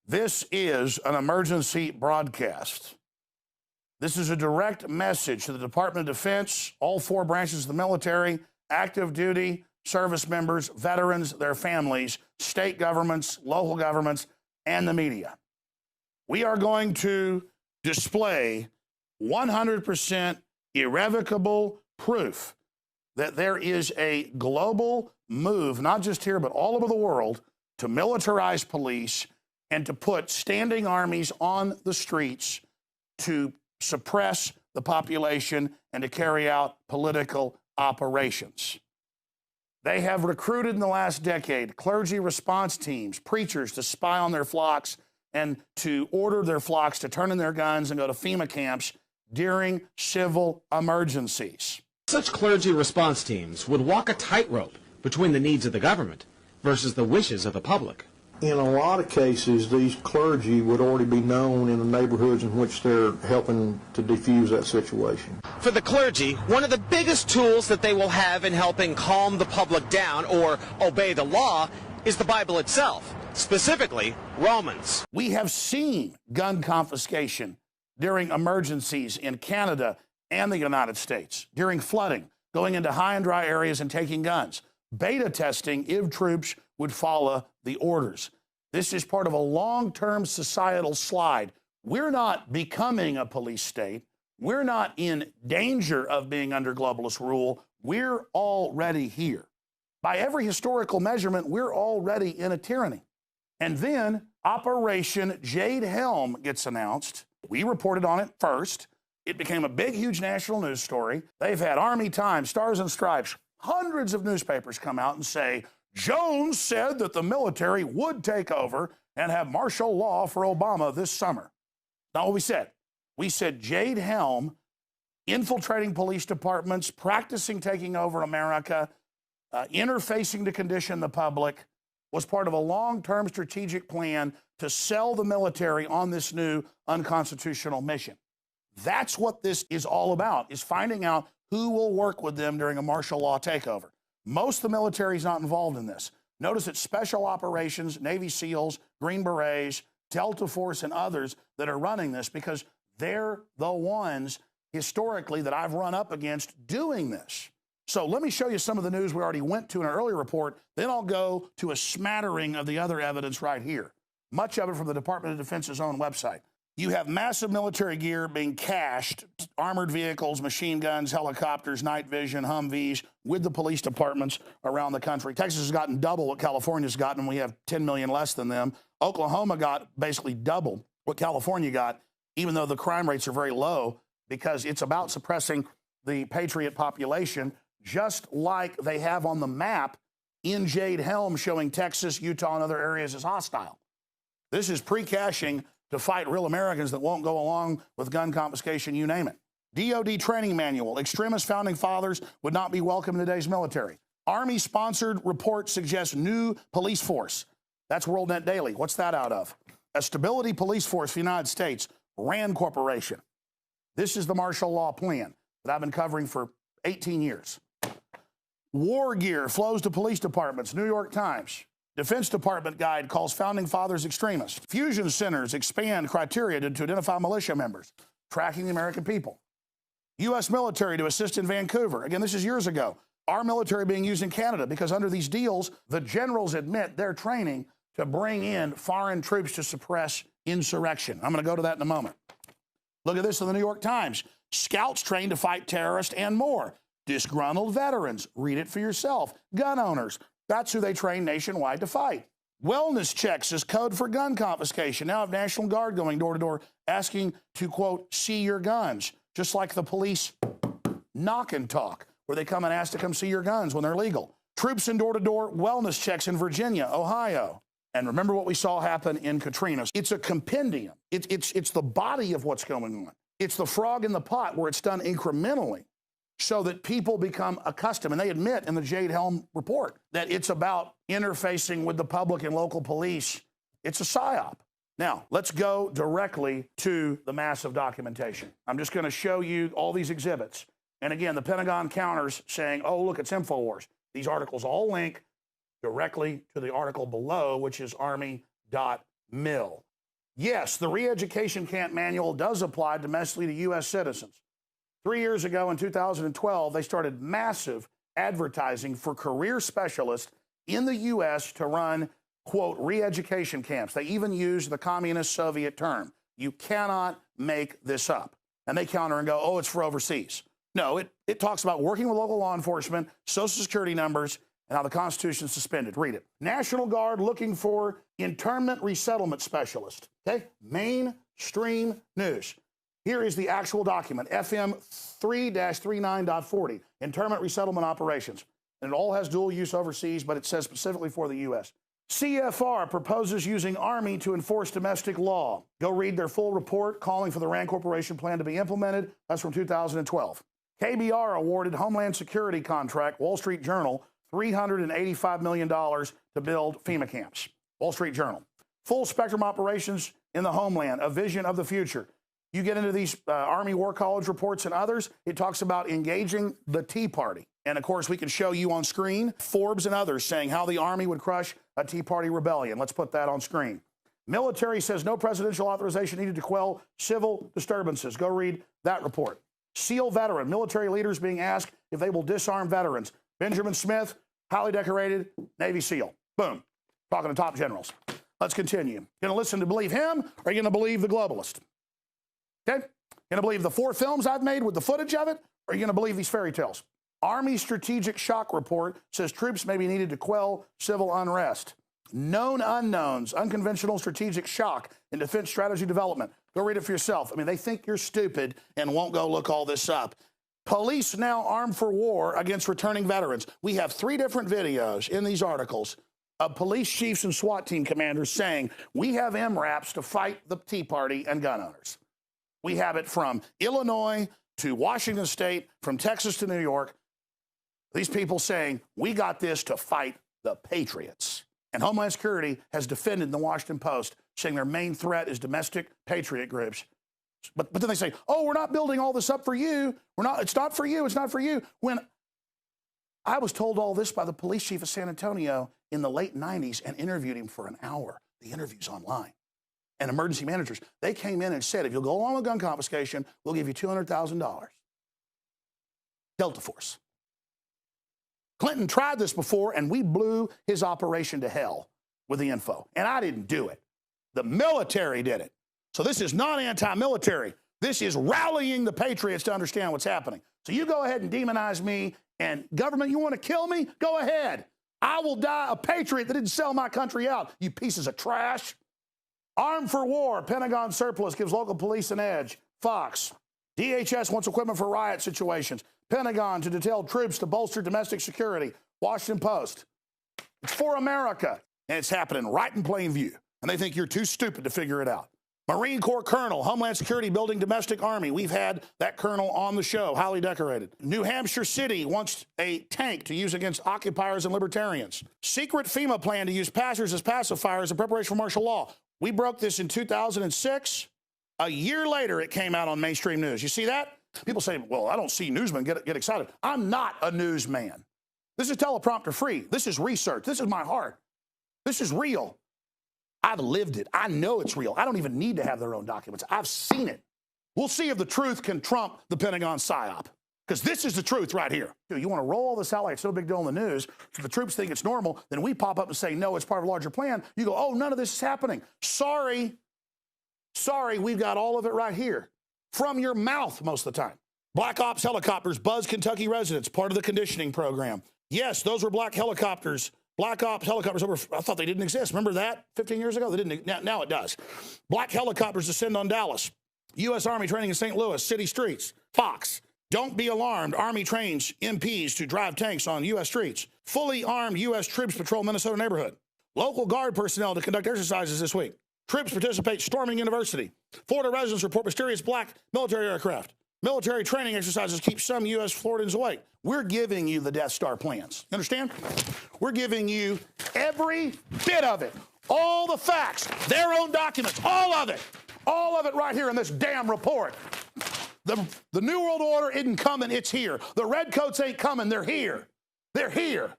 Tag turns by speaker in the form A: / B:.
A: This is an emergency broadcast. This is a direct message to the Department of Defense, all four branches of the military, active duty, service members, veterans, their families, state governments, local governments, and the media. We are going to display 100% irrevocable proof that there is a global move, not just here, but all over the world, to militarize police and to put standing armies on the streets to suppress the population and to carry out political operations. They have recruited in the last decade clergy response teams, preachers to spy on their flocks and to order their flocks to turn in their guns and go to FEMA camps during civil emergencies.
B: Such clergy response teams would walk a tightrope between the needs of the government versus the wishes of the public.
C: In a lot of cases, these clergy would already be known in the neighborhoods in which they're helping to defuse that situation.
B: For the clergy, one of the biggest tools that they will have in helping calm the public down or obey the law is the Bible itself, specifically Romans.
A: We have seen gun confiscation during emergencies in Canada and the United States, during flooding, going into high and dry areas and taking guns. Beta testing if troops would follow the orders. This is part of a long-term societal slide. We're not becoming a police state. We're not in danger of being under globalist rule. We're already here. By every historical measurement, we're already in a tyranny. And then Operation Jade Helm gets announced. We reported on it first. It became a big, huge national news story. They've had Army Times, Stars and Stripes, hundreds of newspapers come out and say, Jones said that the military would take over and have martial law for Obama this summer. Not what we said. We said Jade Helm, infiltrating police departments, practicing taking over America, interfacing to condition the public, was part of a long-term strategic plan to sell the military on this new unconstitutional mission. That's what this is all about, is finding out who will work with them during a martial law takeover. Most of the military is not involved in this. Notice it's special operations, Navy SEALs, Green Berets, Delta Force, and others that are running this because they're the ones historically that I've run up against doing this. So let me show you some of the news we already went to in our earlier report. Then I'll go to a smattering of the other evidence right here. Much of it from the Department of Defense's own website. You have massive military gear being cached, armored vehicles, machine guns, helicopters, night vision, Humvees, with the police departments around the country. Texas has gotten double what California's gotten. We have 10 million less than them. Oklahoma got basically double what California got, even though the crime rates are very low, because it's about suppressing the patriot population, just like they have on the map in Jade Helm showing Texas, Utah, and other areas as hostile. This is pre-caching to fight real Americans that won't go along with gun confiscation, you name it. DOD training manual, extremist founding fathers would not be welcome in today's military. Army-sponsored report suggests new police force. That's WorldNet Daily. What's that out of? A stability police force for the United States, RAND Corporation. This is the martial law plan that I've been covering for 18 years. War gear flows to police departments, New York Times. Defense Department guide calls founding fathers extremists. Fusion centers expand criteria to identify militia members, tracking the American people. U.S. military to assist in Vancouver. Again, this is years ago. Our military being used in Canada because under these deals, the generals admit they're training to bring in foreign troops to suppress insurrection. I'm going to go to that in a moment. Look at this in the New York Times. Scouts trained to fight terrorists and more. Disgruntled veterans. Read it for yourself. Gun owners. That's who they train nationwide to fight. Wellness checks is code for gun confiscation. Now have National Guard going door to door asking to, quote, see your guns, just like the police knock and talk, where they come and ask to come see your guns when they're legal. Troops in door-to-door wellness checks in Virginia, Ohio. And remember what we saw happen in Katrina. It's a compendium. It's the body of what's going on. It's the frog in the pot where it's done incrementally, so that people become accustomed. And they admit in the Jade Helm report that it's about interfacing with the public and local police. It's a psyop. Now, let's go directly to the massive documentation. I'm just going to show you all these exhibits. And again, the Pentagon counters saying, oh, look, it's InfoWars. These articles all link directly to the article below, which is army.mil. Yes, the re-education camp manual does apply domestically to U.S. citizens. 3 years ago in 2012, they started massive advertising for career specialists in the U.S. to run, quote, re-education camps. They even used the communist Soviet term. You cannot make this up. And they counter and go, oh, it's for overseas. No, it talks about working with local law enforcement, Social Security numbers, and how the Constitution is suspended. Read it. National Guard looking for internment resettlement specialist. Okay? Mainstream news. Here is the actual document, FM 3-39.40, internment resettlement operations. And it all has dual use overseas, but it says specifically for the U.S. CFR proposes using Army to enforce domestic law. Go read their full report calling for the RAND Corporation plan to be implemented. That's from 2012. KBR awarded Homeland Security contract, Wall Street Journal, $385 million to build FEMA camps. Wall Street Journal. Full spectrum operations in the homeland, a vision of the future. You get into these Army War College reports and others, it talks about engaging the Tea Party. And of course, we can show you on screen Forbes and others saying how the Army would crush a Tea Party rebellion. Let's put that on screen. Military says no presidential authorization needed to quell civil disturbances. Go read that report. SEAL veteran, military leaders being asked if they will disarm veterans. Benjamin Smith, highly decorated Navy SEAL. Boom. Talking to top generals. Let's continue. Going to listen to believe him, or are you going to believe the globalist? Okay? Going to believe the 4 films I've made with the footage of it, or are you going to believe these fairy tales? Army Strategic Shock Report says troops may be needed to quell civil unrest. Known unknowns, unconventional strategic shock in defense strategy development. Go read it for yourself. I mean, they think you're stupid and won't go look all this up. Police now armed for war against returning veterans. We have 3 different videos in these articles of police chiefs and SWAT team commanders saying, we have MRAPs to fight the Tea Party and gun owners. We have it from Illinois to Washington State, from Texas to New York. These people saying, we got this to fight the patriots. And Homeland Security has defended in the Washington Post, saying their main threat is domestic patriot groups. But then they say, oh, we're not building all this up for you. It's not for you. It's not for you. When I was told all this by the police chief of San Antonio in the late 90s and interviewed him for an hour. The interview's online. And emergency managers, they came in and said, if you'll go along with gun confiscation, we'll give you $200,000. Delta Force. Clinton tried this before, and we blew his operation to hell with the info. And I didn't do it. The military did it. So this is not anti-military. This is rallying the patriots to understand what's happening. So you go ahead and demonize me, and government, you want to kill me? Go ahead. I will die a patriot that didn't sell my country out, you pieces of trash. Armed for war, Pentagon surplus gives local police an edge. Fox. DHS wants equipment for riot situations. Pentagon to detail troops to bolster domestic security. Washington Post. It's for America, and it's happening right in plain view. And they think you're too stupid to figure it out. Marine Corps Colonel, Homeland Security building domestic army. We've had that colonel on the show, highly decorated. New Hampshire City wants a tank to use against occupiers and libertarians. Secret FEMA plan to use passers as pacifiers in preparation for martial law. We broke this in 2006. A year later, it came out on mainstream news. You see that? People say, well, I don't see newsmen get excited. I'm not a newsman. This is teleprompter free. This is research. This is my heart. This is real. I've lived it. I know it's real. I don't even need to have their own documents. I've seen it. We'll see if the truth can trump the Pentagon psyop, because this is the truth right here. You want to roll all this out like it's no big deal in the news, so the troops think it's normal, then we pop up and say, no, it's part of a larger plan. You go, oh, none of this is happening. Sorry, we've got all of it right here. From your mouth most of the time. Black Ops helicopters buzz Kentucky residents, part of the conditioning program. Yes, those were black helicopters. Black Ops helicopters, I thought they didn't exist. Remember that 15 years ago? They didn't. Now it does. Black helicopters descend on Dallas. U.S. Army training in St. Louis, city streets. Fox. Don't be alarmed. Army trains MPs to drive tanks on U.S. streets. Fully armed U.S. troops patrol Minnesota neighborhood. Local guard personnel to conduct exercises this week. Troops participate storming university. Florida residents report mysterious black military aircraft. Military training exercises keep some U.S. Floridians awake. We're giving you the Death Star plans. You understand? We're giving you every bit of it. All the facts, their own documents, all of it right here in this damn report. The New World Order isn't coming, it's here. The Redcoats ain't coming, they're here. They're here.